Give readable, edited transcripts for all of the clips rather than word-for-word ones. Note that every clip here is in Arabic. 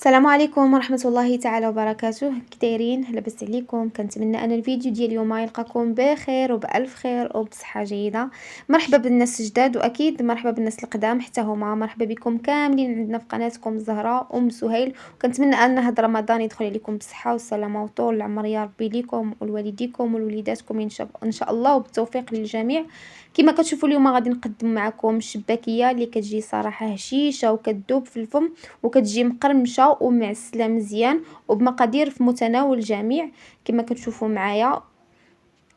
السلام عليكم ورحمة الله تعالى وبركاته، كي دايرين؟ لاباس عليكم؟ كنتمنى ان الفيديو ديال اليوم يلقاكم بخير وبألف خير وبصحة جيدة. مرحبا بالناس الجداد واكيد مرحبا بالناس القدام حتى هما، مرحبا بكم كاملين عندنا في قناتكم الزهراء سهيل. كنتمنى ان هذا رمضان يدخل عليكم بالصحة والسلامة وطول العمر يا ربي ليكم ولوالديكم ولوليداتكم ان شاء الله وبالتوفيق للجميع. كما كتشوفوا اليوم غادي نقدم معكم الشباكية اللي كتجي صراحة هشيشة وكتذوب في الفم وكتجي مقرمشه ومعسله مزيان وبمقادير في متناول الجميع. كما كتشوفوا معايا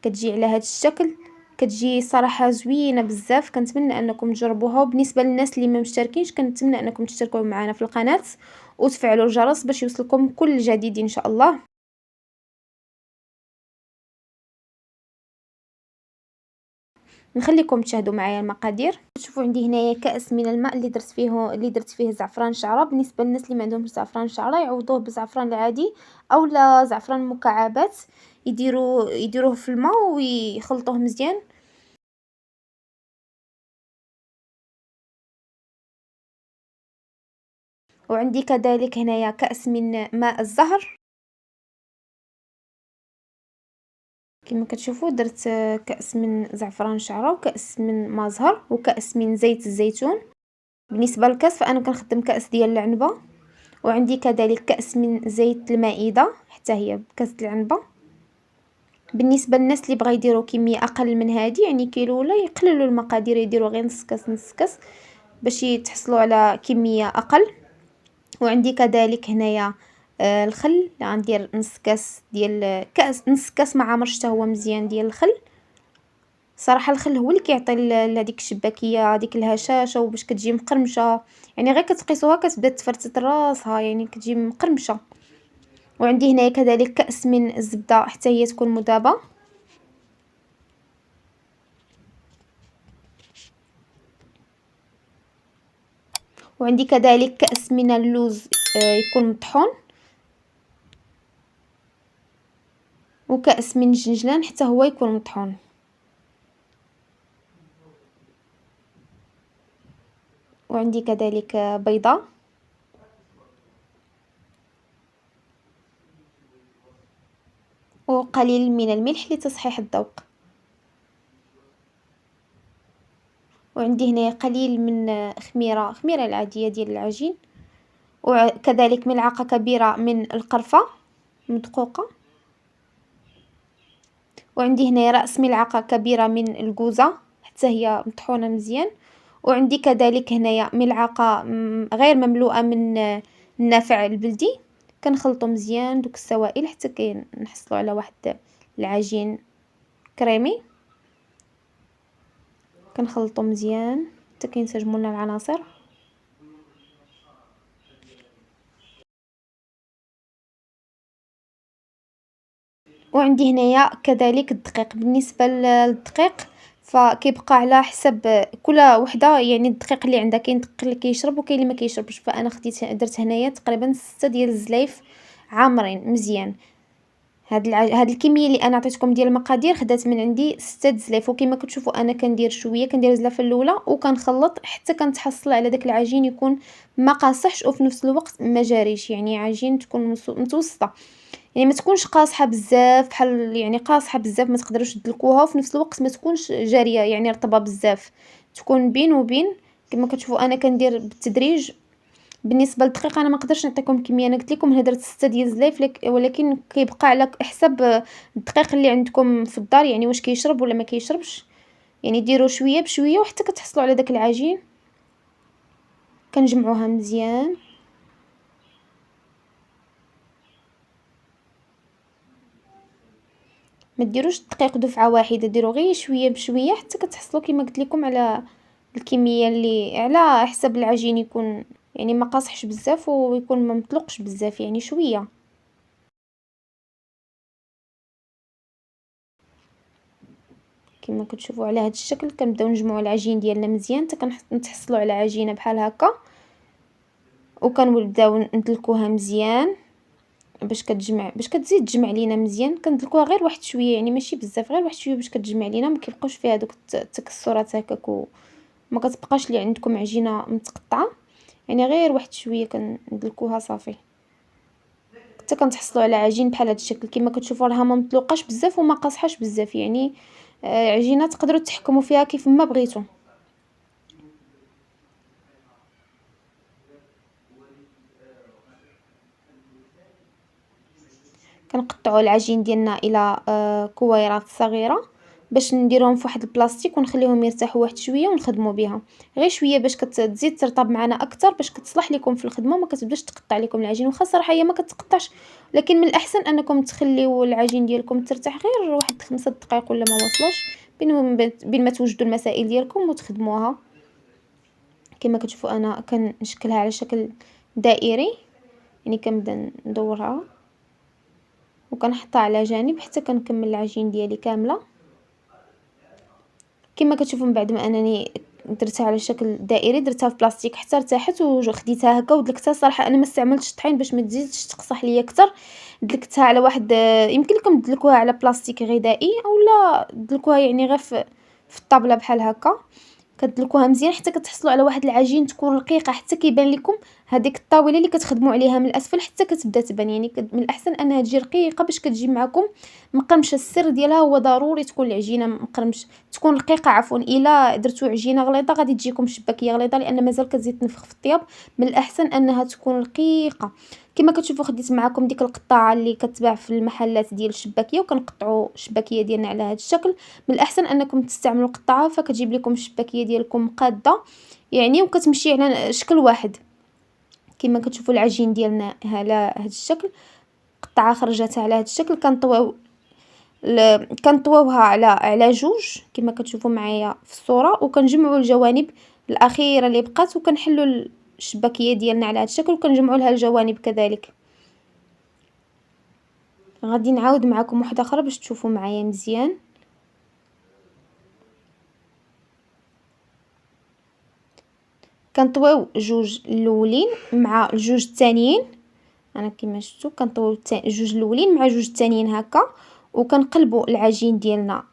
كتجي على هذا الشكل، كتجي صراحه زوينه بزاف. كنتمنى انكم تجربوها، وبالنسبه للناس اللي ما مشتركينش كنتمنى انكم تشتركوا معنا في القناه وتفعلوا الجرس باش يوصلكم كل جديد ان شاء الله. نخليكم تشاهدوا معايا المقادير. تشوفوا عندي هنايا كأس من الماء اللي درت فيه زعفران شعره. بالنسبه للناس اللي ما عندهمش زعفران شعره يعوضوه بالزعفران العادي او لا زعفران مكعبات، يديروه في الماء ويخلطوه مزيان. وعندي كذلك هنايا كأس من ماء الزهر. كما كتشوفوا درت كأس من زعفران شعره وكأس من ماء زهر وكأس من زيت الزيتون. بالنسبه للكاس فانا كنخدم كأس ديال العنبه. وعندي كذلك كأس من زيت المائدة حتى هي بكاس العنبة. بالنسبه للناس اللي بغا يديروا كميه اقل من هذه يعني كيلو ولا يقللوا المقادير يديروا غير نص كاس باش يتحصلوا على كميه اقل. وعندي كذلك هنايا الخل، غندير نص كاس ديال كاس، نص كاس ما عامرش حتى هو مزيان ديال الخل. صراحه الخل هو اللي كيعطي لهذيك الشباكيه هذيك الهشاشه وباش كتجي مقرمشه، يعني غير كتقيسوها كتبدا تفرتت راسها يعني كتجي مقرمشه. وعندي هنايا كذلك كأس من الزبدة حتى هي تكون مذابة. وعندي كذلك كأس من اللوز يكون مطحون. وكأس من الجنجلان حتى هو يكون مطحون. وعندي كذلك بيضة. وقليل من الملح لتصحيح الذوق. وعندي هنا قليل من خميرة العادية ديال العجين. وكذلك ملعقة كبيرة من القرفة مدقوقة. وعندي هنا رأس ملعقة كبيرة من الجوزة حتى هي مطحونة مزيان. وعندي كذلك هنايا ملعقة غير مملوءة من النافع البلدي. كنخلطو مزيان دوك السوائل حتى نحصلوا على واحد العجين كريمي. كنخلطو مزيان حتى كينسجموا لنا العناصر. وعندي هنايا كذلك الدقيق. بالنسبه للدقيق فكيبقى على حسب كل وحده، يعني الدقيق اللي عندها كاين الدقيق اللي كيشرب وكاين اللي ما كيشربش. فانا درت هنايا تقريبا 6 ديال الزلايف عامرين مزيان. هاد الكميه اللي انا عطيتكم ديال المقادير خدات من عندي 6 زلايف. وكما كتشوفوا انا كندير شويه، كندير الزلافه الاولى وكنخلط حتى كنتحصل على داك العجين يكون ما قاصحش وفي نفس الوقت ما جاريش، يعني عجين تكون متوسطه، يعني ما تكونش قاصحه بزاف بحال يعني قاصحه بزاف ما تقدروش تدلكوها وفي نفس الوقت ما تكونش جاريه يعني رطبه بزاف، تكون بين وبين. كما كتشوفوا انا كندير بالتدريج. بالنسبه للدقيق انا ما نقدرش نعطيكم كميه، انا قلت لكم هنا درت 6 ديال الزلايف ولكن كيبقى على حسب الدقيق اللي عندكم في الدار، يعني واش كيشرب ولا ما كيشربش. يعني ديروا شويه بشويه وحتى كتحصلوا على داك العجين. كنجمعوها مزيان. ما ديروش الدقيق دفعه واحده، ديروا غير شويه بشويه حتى كتحصلوا كما قلت لكم على الكميه اللي على حسب العجين، يكون يعني ما قاصحش بزاف ويكون ما مطلقش بزاف، يعني شويه. كما كتشوفوا على هذا الشكل كنبداو نجمعوا العجين ديالنا مزيان حتى كنتحصلوا على عجينه بحال هكا. وكنبداو ندلكوها مزيان باش كتزيد تجمع لينا مزيان. كندلكوها غير واحد شويه، يعني ماشي بزاف، غير واحد شويه باش كتجمع لينا ما كيبقاوش فيها دوك التكسرات هكاك وما كتبقاش لي عندكم عجينه متقطعه، يعني غير واحد شويه كندلكوها صافي. حتى كنتحصلوا على عجين بحال هاد الشكل. كما كتشوفوا راها ما مطلوقاش بزاف وما قاصحاش بزاف، يعني عجينه تقدروا تحكموا فيها كيف ما بغيتوا. كنقطعوا العجين ديالنا الى كويرات صغيره باش نديروهم في واحد البلاستيك ونخليهم يرتاحوا واحد شويه ونخدموا بها غير شويه باش كتزيد ترطب معنا اكثر باش كتصلح لكم في الخدمه، ما كتبداش تقطع لكم العجين. واخا صراحه هي ما كتقطعش، لكن من الاحسن انكم تخليو العجين ديالكم ترتاح غير واحد 5 دقائق ولا ما واصلوش بين ما توجدوا المسائل ديالكم وتخدموها. كما كتشوفوا انا كنشكلها على شكل دائري، يعني كنبدا ندورها وكنحطها على جانب حتى كنكمل العجين ديالي كامله. كما كتشوفوا من بعد ما انني درتها على شكل دائري درتها في بلاستيك حتى ارتاحت وخديتها هكا ودلكتها. صراحه انا ما استعملتش الطحين باش ما تزيدش تقصح ليا اكثر، دلكتها على واحد يمكن لكم تدلكوها على بلاستيك غذائي اولا تدلكوها يعني غير في الطابله بحال هكا. كتدلكوها مزيان حتى كتحصلوا على واحد العجين تكون رقيقه حتى كيبان لكم هذيك الطاوله اللي كتخدموا عليها من الاسفل حتى كتبدا تبان. يعني من الاحسن انها تجي رقيقه باش كتجي معكم مقرمشه. السر ديالها هو ضروري تكون العجينه مقرمش تكون رقيقه عفوا. الا درتو عجينه غليظه غادي تجيكم شباكيه غليظه لان مازال كتزيد تنفخ في الطياب. من الاحسن انها تكون رقيقه. كما كتشوفوا خديت معكم ديك القطاعه اللي كتباع في المحلات ديال الشباكيه وكنقطعوا الشباكيه ديالنا على هذا الشكل. من الاحسن انكم تستعملوا قطعه فكتجيب لكم الشباكيه ديالكم قاده يعني وكتمشي على شكل واحد. كما كتشوفوا العجين ديالنا على هذا الشكل، قطعه خرجت على هذا الشكل كنطويوها على جوج كما كتشوفوا معايا في الصوره، وكنجمعوا الجوانب الاخيره اللي بقات وكنحلوا الشباكيه ديالنا على هذا الشكل وكنجمعوا لها الجوانب كذلك. غادي نعاود معكم واحده اخرى باش تشوفوا معايا مزيان. كنطويو جوج الاولين مع الجوج الثانيين، انا كما شفتوا كنطويو جوج الاولين مع جوج الثانيين هكا وكنقلبوا العجين ديالنا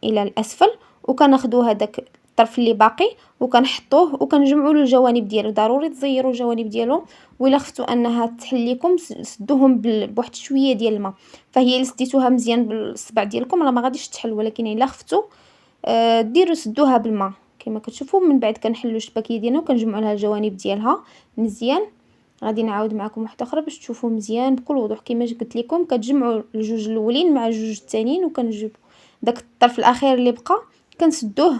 الى الاسفل وكناخذوا هذاك الطرف اللي باقي وكنحطوه وكنجمعوا له الجوانب ديالو. ضروري تزيروا الجوانب ديالو، وإلا خفتوا انها تحل لكم سدوهم بواحد شويه ديال الماء. فهي اللي سديتوها مزيان بالصبع ديالكم راه ما غاديش تحل، ولكن الا خفتوا ديروا سدوها بالماء. كما كتشوفوا من بعد كنحلوا الشباكيه ديالنا وكنجمعوا لها الجوانب ديالها مزيان. غادي نعاود معكم واحده اخرى باش تشوفوا مزيان بكل وضوح. كما قلت لكم كتجمعوا الجوج الاولين مع الجوج الثانيين وكنجيب داك الطرف الاخير اللي بقى كنسدوه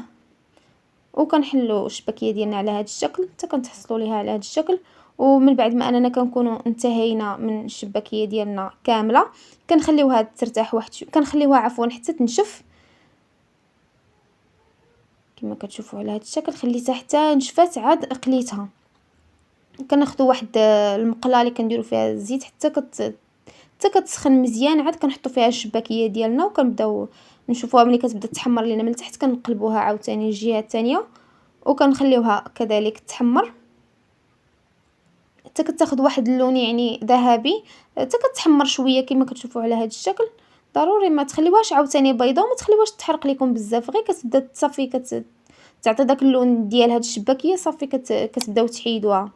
وكنحلوا الشباكيه ديالنا على هذا الشكل حتى كنتحصلوا ليها على هذا الشكل. ومن بعد ما اننا كنكونوا انتهينا من الشباكيه ديالنا كامله كنخليوها ترتاح واحد كنخليوها عفوا حتى تنشف. كما كتشوفوا على هذا الشكل خليتها حتى نشفات عاد قليتها. كناخذوا واحد المقله اللي كنديروا فيها الزيت حتى كتسخن مزيان، عاد كنحطوا فيها الشباكيه ديالنا وكنبداو نشوفوها ملي كتبدا تحمر لينا من التحت كنقلبوها عاوتاني الجهه الثانيه وكنخليوها كذلك تحمر حتى كتاخذ واحد اللون يعني ذهبي حتى كتحمر شويه. كما كتشوفوا على هذا الشكل ضروري ما تخليوهاش عاوتاني بيضاء وما تخليوهاش تحرق لكم بزاف، غير كتبدا تصفي تعطي داك اللون ديال هاد الشباكيه صافي كتبداو تحيدوها.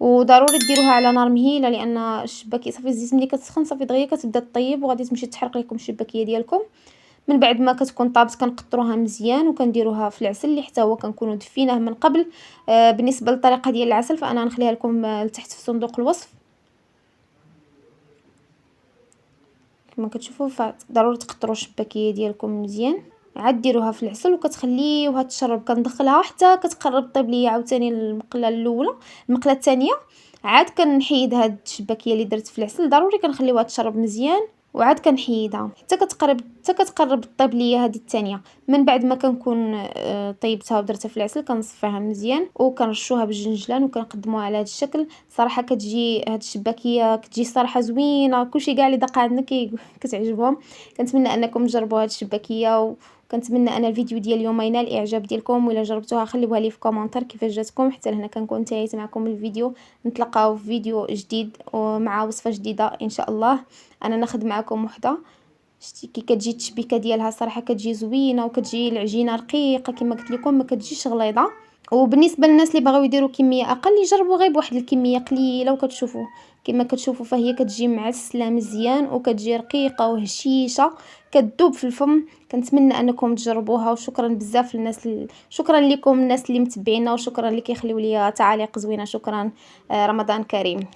وضروري ديروها على نار مهيله لان الشباكيه صافي الزيت ملي كتسخن صافي دغيا كتبدا طيب وغادي تمشي تحرق لكم الشباكيه ديالكم. من بعد ما كتكون طابت كنقطروها مزيان وكنديروها في العسل اللي حتى هو كنكونوا دفيناه من قبل. بالنسبه للطريقه ديال العسل فانا غنخليها لكم لتحت في صندوق الوصف. كما كتشوفوا فضروري تقطروا الشباكيه ديالكم مزيان، عاد ديروها في العسل وكتخليوها تشرب. كندخلها حتى كتقرب طيب ليا عاوتاني المقله الاولى. المقله الثانيه عاد كنحيد هاد الشباكيه اللي درت في العسل ضروري كنخليوها تشرب مزيان وعاد كنحيدها حتى كتقرب طيب ليا هذه الثانيه. من بعد ما كنكون طيبتها ودرتها في العسل كنصفيها مزيان وكنرشوها بالجنجلان وكنقدموها على هذا الشكل. صراحه كتجي هاد الشباكيه كتجي صراحه زوينه، كلشي كاع اللي داق عندنا كتعجبهم. كنتمنى انكم تجربوا هاد الشباكيه وكنتمنى ان الفيديو ديال اليوم ينال الاعجاب ديالكم. وإلا جربتوها خليوها لي في كومونتير كيفاش جاتكم. حتى لهنا كنكون انتهيت معكم الفيديو، نتلاقاو في فيديو جديد ومع وصفه جديده ان شاء الله. انا ناخذ معكم وحده شتي كي كتجي التشبيكه ديالها صراحه كتجي زوينه وكتجي العجينه رقيقه كما قلت لكم ما كتجيش غليظه. وبالنسبة للناس اللي بغاو يديروا كمية أقل يجربوا غير بواحد الكمية قليلة وكتشوفوا، كيما كتشوفوا فهي كتجي معسلة مزيان وكتجي رقيقة وهشيشة كتذوب في الفم. كنتمنى أنكم تجربوها، وشكرًا بزاف للناس شكرًا ليكم الناس اللي متبعينا، وشكرًا اللي كيخليو ليا تعاليق زوينة، شكرًا. رمضان كريم.